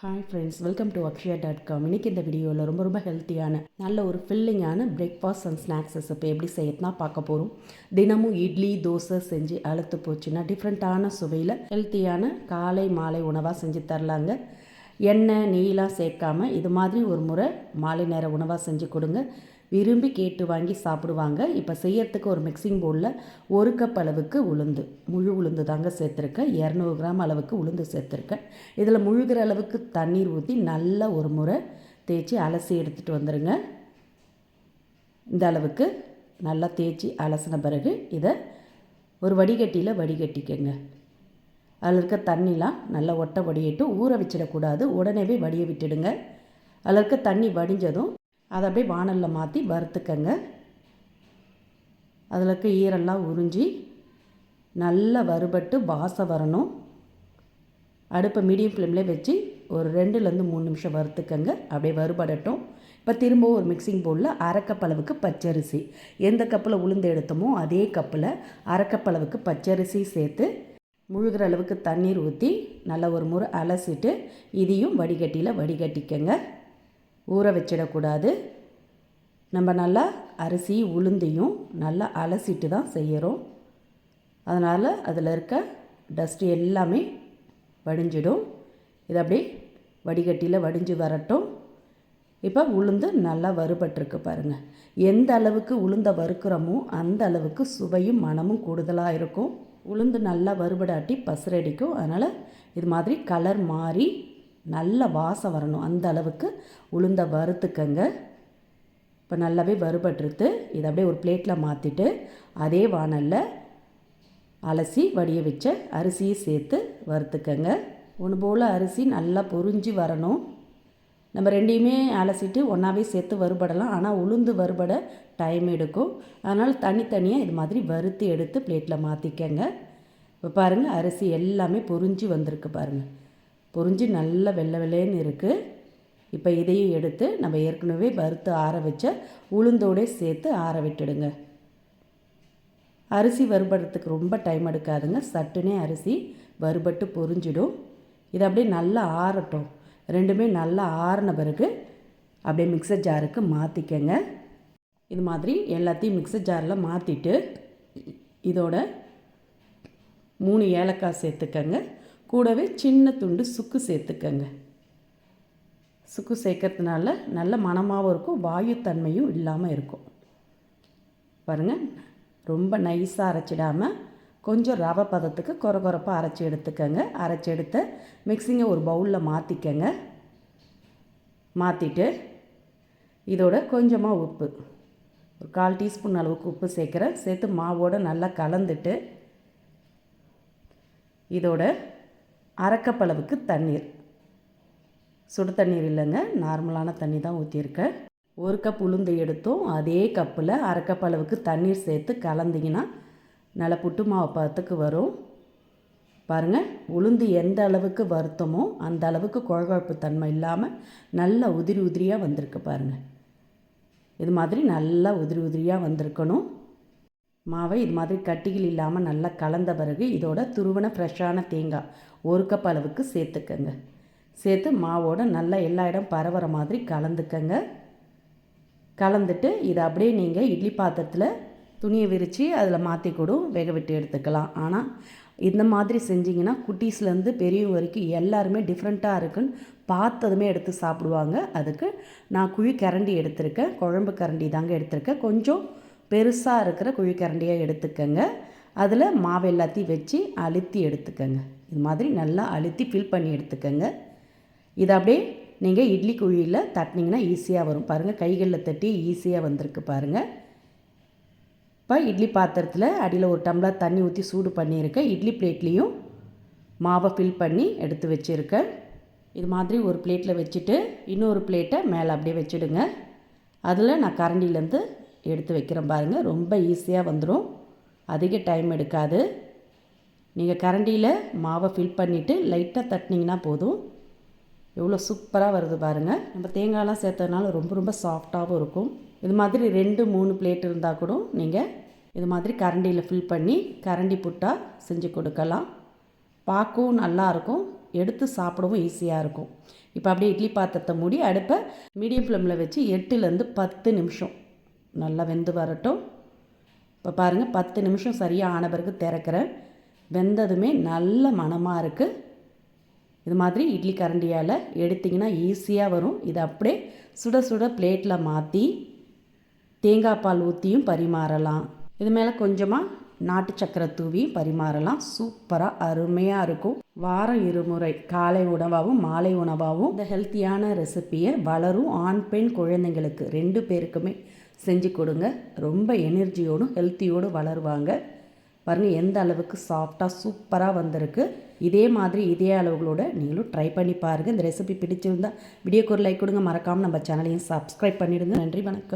Hi friends, welcome to akshaya.com. இன்றைக்கி இந்த வீடியோவில் ரொம்ப ஹெல்த்தியான நல்ல ஒரு ஃபில்லிங்கான பிரேக்ஃபாஸ்ட் அண்ட் ஸ்நாக்ஸ் ரெசிபி எப்படி செய்யறதுனா பார்க்க போகிறோம். தினமும் இட்லி தோசை செஞ்சு அழுத்து போச்சுன்னா டிஃப்ரெண்ட்டான சுவையில் ஹெல்த்தியான காலை மாலை உணவாக செஞ்சு தரலாங்க. எண்ணெய் நெய்லாம் சேர்க்காமல் இது மாதிரி ஒரு முறை மாலை நேர உணவாக செஞ்சு கொடுங்க. விரும்பி கேட்டு வாங்கி சாப்பிடுவாங்க. இப்போ செய்யறதுக்கு ஒரு மிக்சிங் பவுலில் 1 கப் அளவுக்கு உளுந்து, முழு உளுந்து தாங்க சேர்த்துருக்கேன். 200 கிராம் அளவுக்கு உளுந்து சேர்த்துருக்கேன். இதில் முழுகிற அளவுக்கு தண்ணீர் ஊற்றி நல்லா ஒரு முறை தேய்ச்சி அலசி எடுத்துகிட்டு வந்துடுங்க. இந்த அளவுக்கு நல்லா தேய்ச்சி அலசின பிறகு இதை ஒரு வடிகட்டியில் வடிகட்டிக்கங்க. அதில் இருக்க தண்ணிலாம் நல்லா ஒட்ட வடியிட்டு ஊற வச்சிடக்கூடாது, உடனேவே வடிய விட்டுடுங்க. அதில் இருக்க தண்ணி வடிஞ்சதும் அதை அப்படியே வானலில் மாற்றி வறுத்துக்கங்க. அதில் இருக்க ஈரெல்லாம் உறிஞ்சி நல்லா வறுபட்டு வாசம் வரணும். அடுப்பை மீடியம் ஃப்ளேம்லேயே வச்சு ஒரு 2-3 நிமிஷம் வறுத்துக்கங்க. அப்படியே வறுபடட்டும். இப்போ திரும்பவும் ஒரு மிக்சிங் பவுலில் 1/2 கப் அளவுக்கு பச்சரிசி, எந்த கப்பில் உளுந்து எடுத்தோமோ அதே கப்பில் 1/2 கப் அளவுக்கு பச்சரிசி சேர்த்து முழுகிற அளவுக்கு தண்ணீர் ஊற்றி நல்லா ஒரு முறை அலசிட்டு இதையும் வடிகட்டியில் வடிகட்டிக்கங்க. ஊற வச்சிடக்கூடாது. நம்ம நல்லா அரிசி உளுந்தையும் நல்லா அலசிட்டு தான் செய்கிறோம். அதனால் அதில் இருக்க டஸ்ட்டு எல்லாமே வடிஞ்சிடும். இது அப்படியே வடிகட்டியில் வடிஞ்சு வரட்டும். இப்போ உளுந்து நல்லா வறுபட்டிருக்கு பாருங்கள். எந்த அளவுக்கு உளுந்தை வறுக்கிறோமோ அந்த அளவுக்கு சுவையும் மனமும் கூடுதலாக இருக்கும். உளுந்து நல்லா வறுபடாட்டி பசுரடிக்கும். அதனால் இது மாதிரி கலர் மாறி நல்ல வாசம் வரணும். அந்த அளவுக்கு உளுந்தை வறுத்துக்கங்க. இப்போ நல்லாவே வறுபட்டுருது. இதை அப்படியே ஒரு பிளேட்டில் மாற்றிட்டு அதே வானலில் அலசி வடிய வச்ச அரிசியை சேர்த்து வறுத்துக்கங்க. ஒன்று போல் அரிசி நல்லா பொரிஞ்சு வரணும். நம்ம ரெண்டையுமே அலசிட்டு ஒன்றாவே சேர்த்து வறுபடலாம். ஆனால் உளுந்து வறுபட டைம் எடுக்கும். அதனால் தனித்தனியாக இது மாதிரி வறுத்து எடுத்து பிளேட்டில் மாற்றிக்கங்க. இப்போ பாருங்கள், அரிசி எல்லாமே பொரிஞ்சு வந்திருக்கு பாருங்கள். பொரிஞ்சு நல்ல வெள்ளை வெள்ளைன்னு இருக்குது. இப்போ இதையும் எடுத்து நம்ம ஏற்கனவே வறுத்து ஆற வச்ச உளுந்தோடு சேர்த்து ஆற விட்டுடுங்க. அரிசி வறுபடுறதுக்கு ரொம்ப டைம் எடுக்காதுங்க. சட்டுனே அரிசி வறுபட்டு பொரிஞ்சிடும். இது அப்படியே நல்லா ஆறட்டும். ரெண்டுமே நல்லா ஆறின பிறகு அப்படியே மிக்சர் ஜாருக்கு மாற்றிக்கங்க. இது மாதிரி எல்லாத்தையும் மிக்சர் ஜாரில் மாற்றிட்டு இதோட 3 ஏலக்காய் சேர்த்துக்கங்க. கூடவே சின்ன துண்டு சுக்கு சேர்த்துக்கங்க. சுக்கு சேர்க்கறதுனால நல்ல மணமாகவும் இருக்கும், வாயுத்தன்மையும் இல்லாமல் இருக்கும். பாருங்கள், ரொம்ப நைஸாக அரைச்சிடாமல் கொஞ்சம் ரவை பதத்துக்கு கொரப்பாக அரைச்சி எடுத்துக்கங்க. அரைச்சி எடுத்த மிக்சிங்கை ஒரு பவுலில் மாற்றிக்கங்க. மாற்றிட்டு இதோட கொஞ்சமாக உப்பு, ஒரு 1/4 டீஸ்பூன் அளவுக்கு உப்பு சேர்க்குறேன். சேர்த்து மாவோடு நல்லா கலந்துட்டு இதோட 1/2 கப் அளவுக்கு தண்ணீர், சுடு தண்ணீர் இல்லைங்க, நார்மலான தண்ணி தான் ஊற்றியிருக்கேன். 1 கப் உளுந்து எடுத்தோம் அதே கப்பில் 1/2 கப் அளவுக்கு தண்ணீர் சேர்த்து கலந்திங்கன்னா நல்ல புட்டு மாவு பதத்துக்கு வரும். பாருங்கள், உளுந்து எந்த அளவுக்கு வறுத்தமோ அந்த அளவுக்கு குழகுழப்பு தன்மை இல்லாமல் நல்லா உதிரி உதிரியாக வந்திருக்கு பாருங்கள். இது மாதிரி நல்லா உதிரி உதிரியாக வந்திருக்கணும். மாவை இது மாதிரி கட்டிகள் இல்லாமல் நல்லா கலந்த பிறகு இதோட துருவன ஃப்ரெஷ்ஷான தேங்காய் 1 கப் அளவுக்கு சேர்த்துக்கங்க. சேர்த்து மாவோட நல்லா எல்லா இடம் பரவுற மாதிரி கலந்துக்கங்க. கலந்துட்டு இதை அப்படியே நீங்கள் இட்லி பாத்திரத்தில் துணியை விரித்து அதில் மாற்றி கூட வேக விட்டு எடுத்துக்கலாம். ஆனால் இந்த மாதிரி செஞ்சிங்கன்னா குட்டீஸ்லேருந்து பெரியவங்க வரைக்கும் எல்லாருமே டிஃப்ரெண்ட்டாக இருக்குன்னு பார்த்ததுமே எடுத்து சாப்பிடுவாங்க. அதுக்கு நான் குழி கரண்டி எடுத்திருக்கேன். குழம்பு கரண்டி தாங்க எடுத்திருக்கேன். கொஞ்சம் பெருசாக இருக்கிற குழி கரண்டியாக எடுத்துக்கங்க. அதில் மாவு எல்லாத்தையும் வச்சு அழுத்தி எடுத்துக்கங்க. இது மாதிரி நல்லா அழுத்தி ஃபில் பண்ணி எடுத்துக்கங்க. இதை அப்படியே நீங்கள் இட்லி குழியில் தட்டினீங்கன்னா ஈஸியாக வரும். பாருங்கள், கைகளில் தட்டி ஈஸியாக வந்திருக்கு பாருங்கள். இப்போ இட்லி பாத்திரத்தில் அடியில் ஒரு டம்ளர் தண்ணி ஊற்றி சூடு பண்ணியிருக்கேன். இட்லி பிளேட்லேயும் மாவை ஃபில் பண்ணி எடுத்து வச்சுருக்கேன். இது மாதிரி ஒரு பிளேட்டில் வச்சுட்டு இன்னொரு பிளேட்டை மேலே அப்படியே வச்சுடுங்க. அதில் நான் கரண்டிலேருந்து எடுத்து வைக்கிறேன் பாருங்கள். ரொம்ப ஈஸியாக வந்துடும், அதிக டைம் எடுக்காது. நீங்கள் கரண்டியில் மாவை ஃபில் பண்ணிவிட்டு லைட்டாக தட்டினீங்கன்னா போதும். எவ்வளோ சூப்பராக வருது பாருங்கள். நம்ம தேங்காயெலாம் சேர்த்ததுனால ரொம்ப சாஃப்டாகவும் இருக்கும். இது மாதிரி 2-3 பிளேட் இருந்தால் கூட நீங்கள் இது மாதிரி கரண்டியில் ஃபில் பண்ணி கரண்டி புட்டாக செஞ்சு கொடுக்கலாம். பார்க்கவும் நல்லாயிருக்கும், எடுத்து சாப்பிடவும் ஈஸியாக இருக்கும். இப்போ அப்படியே இட்லி பாத்திரத்தை மூடி அடுப்பை மீடியம் ஃப்ளேமில் வச்சு 8லேருந்து 10 நிமிஷம் நல்லா வெந்து வரட்டும். இப்போ பாருங்கள் 10 நிமிஷம் சரியாக ஆன பிறகு திறக்கிறேன். வெந்ததுமே நல்ல மணமாக இருக்குது. இது மாதிரி இட்லி கரண்டியால் எடுத்திங்கன்னா ஈஸியாக வரும். இதை அப்படியே சுட சுட பிளேட்டில் மாற்றி தேங்காய் பால் ஊற்றியும் பரிமாறலாம். இது மேலே கொஞ்சமாக நாட்டு சக்கரை தூவியும் பரிமாறலாம். சூப்பராக அருமையாக இருக்கும். வாரம் 2 முறை காலை உணவாகவும் மாலை உணவாகவும் இந்த ஹெல்த்தியான ரெசிப்பியை வளரும் ஆண் பெண் குழந்தைங்களுக்கு 2 பேருக்குமே செஞ்சு கொடுங்க. ரொம்ப எனர்ஜியோடும் ஹெல்த்தியோடு வளருவாங்க. பாருங்கள் எந்த அளவுக்கு சாஃப்டாக சூப்பராக வந்திருக்கு. இதே மாதிரி இதே அளவுகளோடு நீங்களும் ட்ரை பண்ணி பாருங்கள். இந்த ரெசிபி பிடிச்சிருந்தால் வீடியோக்கு ஒரு லைக் கொடுங்க. மறக்காமல் நம்ம சேனலையும் சப்ஸ்கிரைப் பண்ணிவிடுங்க. நன்றி, வணக்கம்.